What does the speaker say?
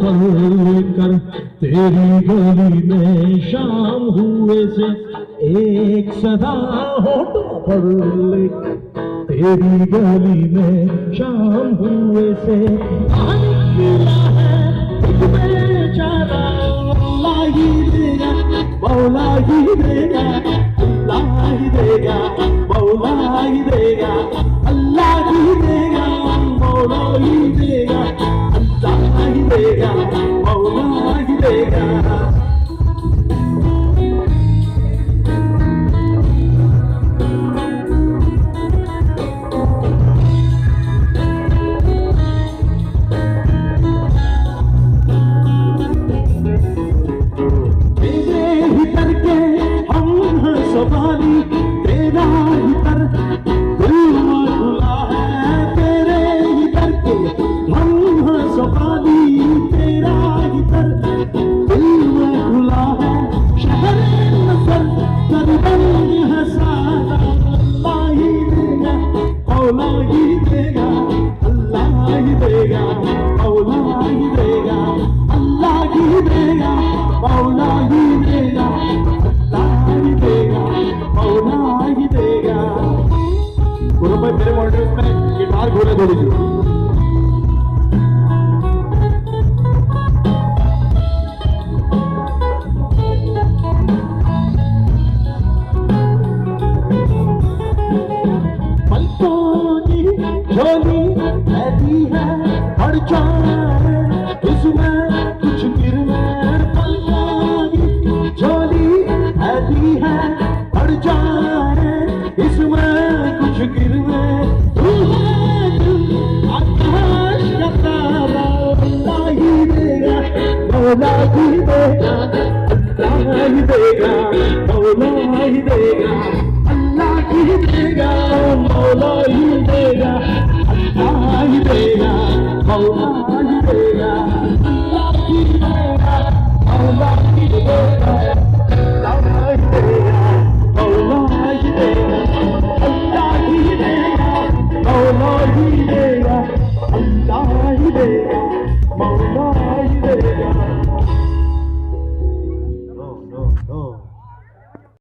पल लेकर तेरी गली में शाम हुए से एक सदा होठों पर लेकर तेरी गली में शाम हुए से निकला है एक बेचारा अल्लाह ही देगा मौला ही देगा अल्लाह ही देगा मौला ही देगा अल्लाह ही देगा मौला ही देगा अल्लाह ही देगा मौला ही देगा मेरे मॉडल्स में गिटार घोड़े दे दीजिए। पलकों की झोली ऐसी है हर चार इसमें कुछ गिरने पलकों की झोली ऐसी है हर चार इसमें कुछ गिरने आकाश का तारा अल्लाह ही देगा मौला ही देगा अल्लाह ही देगा मौला ही देगा अल्लाह ही देगा मौला ही देगा अल्लाह ही देगा मौला ही देगा